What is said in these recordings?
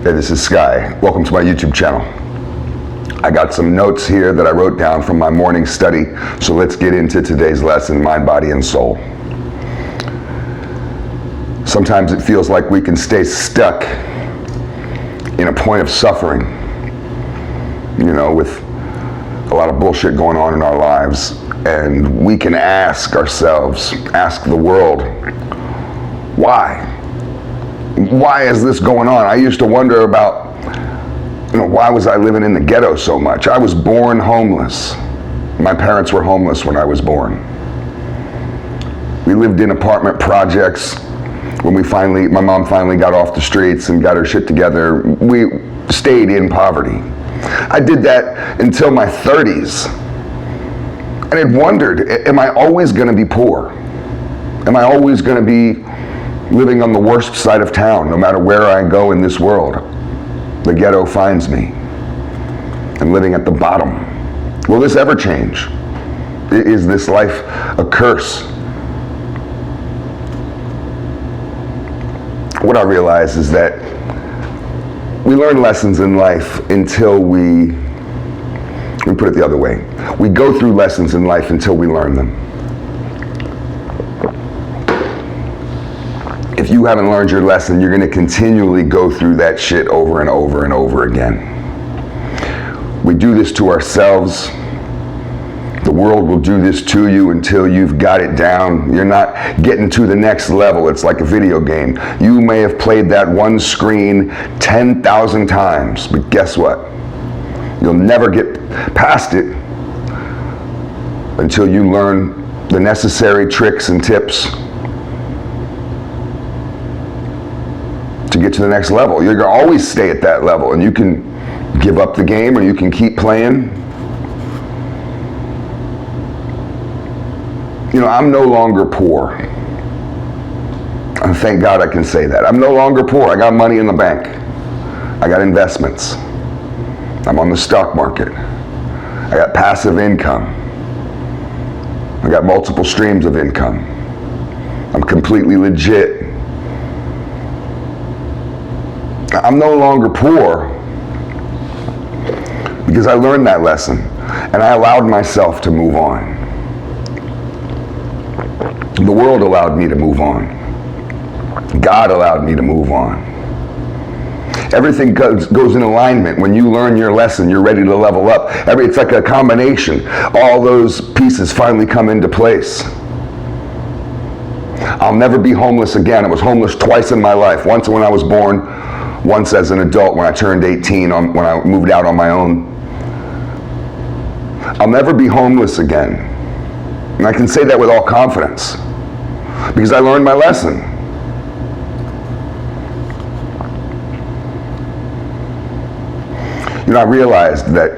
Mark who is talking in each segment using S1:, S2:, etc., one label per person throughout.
S1: Hey, this is Sky. Welcome to my YouTube channel. I got some notes here that I wrote down from my morning study, so let's get into today's lesson, mind, body, and soul. Sometimes it feels like we can stay stuck in a point of suffering, with a lot of bullshit going on in our lives, and we can ask ourselves, ask the world, why? Why is this going on? I used to wonder about, why was I living in the ghetto so much? I was born homeless. My parents were homeless when I was born. We lived in apartment projects. When my mom finally got off the streets and got her shit together, we stayed in poverty. I did that until my 30s. And I wondered, am I always going to be poor? Am I always going to be living on the worst side of town, no matter where I go in this world? The ghetto finds me. I'm living at the bottom. Will this ever change? Is this life a curse? What I realize is that we learn lessons in life until we put it the other way. We go through lessons in life until we learn them. If you haven't learned your lesson, you're going to continually go through that shit over and over and over again. We do this to ourselves. The world will do this to you until you've got it down. You're not getting to the next level. It's like a video game. You may have played that one screen 10,000 times, but guess what? You'll never get past it until you learn the necessary tricks and tips to get to the next level. You're going to always stay at that level, and you can give up the game or you can keep playing. I'm no longer poor. And thank God I can say that. I'm no longer poor. I got money in the bank. I got investments. I'm on the stock market. I got passive income. I got multiple streams of income. I'm completely legit. I'm no longer poor because I learned that lesson and I allowed myself to move on. The world allowed me to move on. God allowed me to move on. Everything goes in alignment. When you learn your lesson, you're ready to level up. It's like a combination. All those pieces finally come into place. I'll never be homeless again. I was homeless twice in my life. Once when I was born, once as an adult when I turned 18, when I moved out on my own. I'll never be homeless again. And I can say that with all confidence because I learned my lesson. I realized that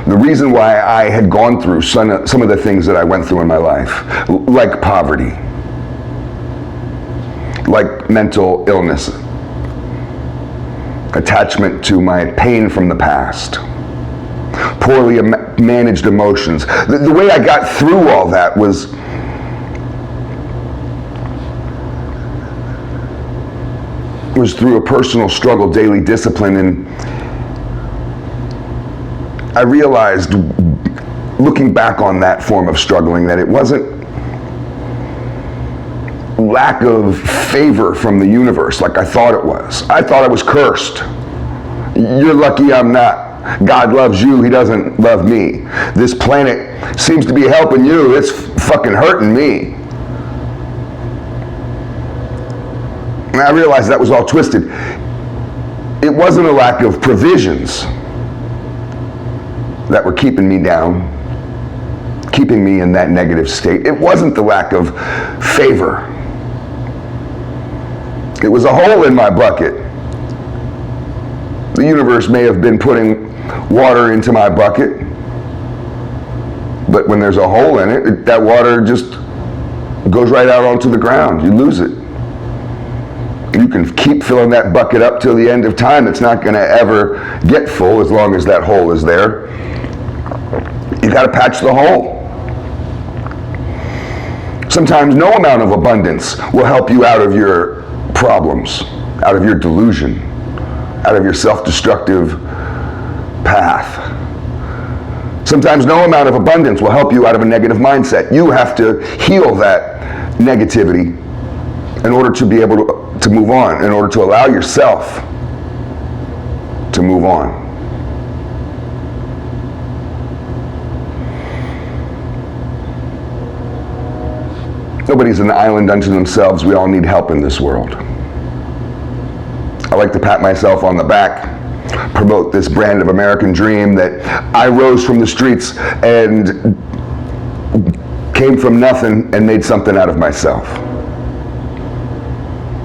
S1: the reason why I had gone through some of the things that I went through in my life, like poverty, like mental illness, attachment to my pain from the past, poorly managed emotions. The way I got through all that was through a personal struggle, daily discipline, and I realized, looking back on that form of struggling, that it wasn't lack of favor from the universe like I thought it was. I thought I was cursed. You're lucky I'm not. God loves you, He doesn't love me. This planet seems to be helping you, it's fucking hurting me. And I realized that was all twisted. It wasn't a lack of provisions that were keeping me down, keeping me in that negative state. It wasn't the lack of favor. It was a hole in my bucket. The universe may have been putting water into my bucket, but when there's a hole in it, that water just goes right out onto the ground. You lose it. You can keep filling that bucket up till the end of time. It's not going to ever get full as long as that hole is there. You got to patch the hole. Sometimes no amount of abundance will help you out of your problems, out of your delusion. out of your self-destructive path. Sometimes no amount of abundance will help you out of a negative mindset. You have to heal that negativity in order to be able to move on, in order to allow yourself to move on. Nobody's an island unto themselves. We all need help in this world. I like to pat myself on the back, promote this brand of American dream that I rose from the streets and came from nothing and made something out of myself.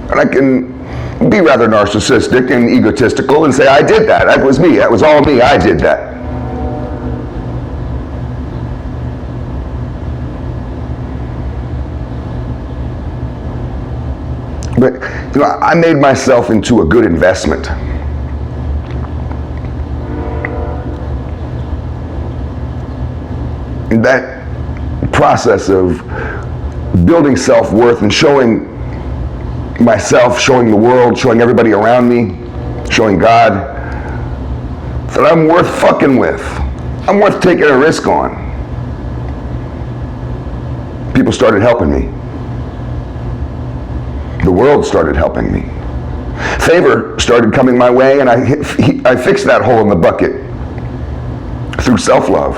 S1: And I can be rather narcissistic and egotistical and say, I did that. That was me. That was all me. I did that. But you know, I made myself into a good investment. And that process of building self-worth and showing myself, showing the world, showing everybody around me, showing God that I'm worth fucking with. I'm worth taking a risk on. People started helping me. The world started helping me. Favor started coming my way, and I fixed that hole in the bucket through self-love.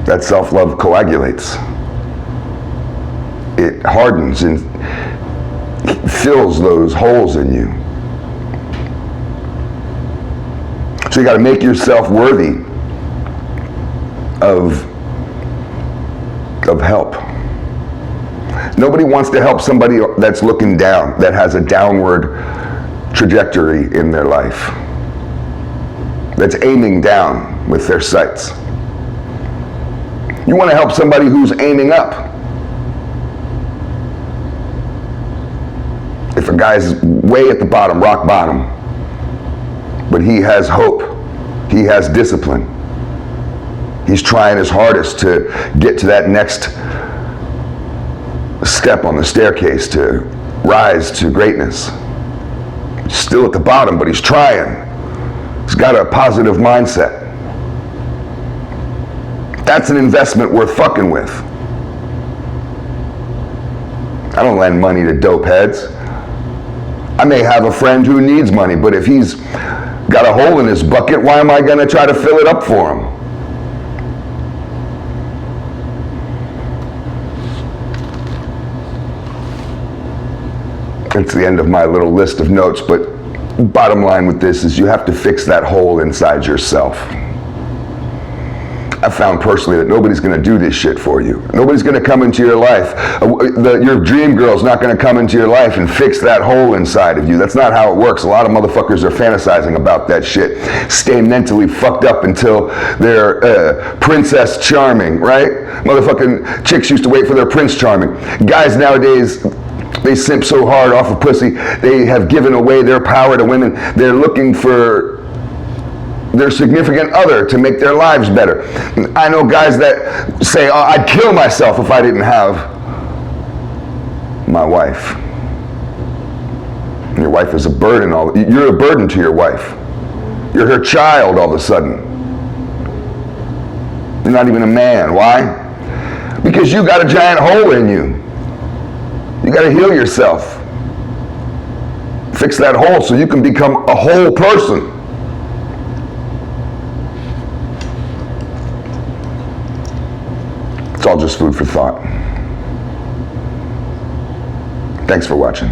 S1: That self-love coagulates. It hardens and fills those holes in you. So you got to make yourself worthy of help. Nobody wants to help somebody that's looking down, that has a downward trajectory in their life, that's aiming down with their sights. You want to help somebody who's aiming up. If a guy's way at the bottom, rock bottom, but he has hope, he has discipline, he's trying his hardest to get to that next step on the staircase to rise to greatness. He's still at the bottom, but he's trying. He's got a positive mindset. That's an investment worth fucking with. I don't lend money to dope heads. I may have a friend who needs money, but if he's got a hole in his bucket, why am I going to try to fill it up for him? It's the end of my little list of notes, but bottom line with this is you have to fix that hole inside yourself. I found personally that nobody's going to do this shit for you. Nobody's going to come into your life. Your dream girl's not going to come into your life and fix that hole inside of you. That's not how it works. A lot of motherfuckers are fantasizing about that shit. Stay mentally fucked up until they're Princess Charming, right? Motherfucking chicks used to wait for their Prince Charming. Guys nowadays, they simp so hard off of pussy, they have given away their power to women. They're looking for their significant other to make their lives better. I know guys that say, oh, I'd kill myself if I didn't have my wife. And your wife is a burden. You're a burden to your wife. You're her child all of a sudden. You're not even a man. Why? Because you got a giant hole in you. You got to heal yourself. Fix that hole so you can become a whole person. It's all just food for thought. Thanks for watching.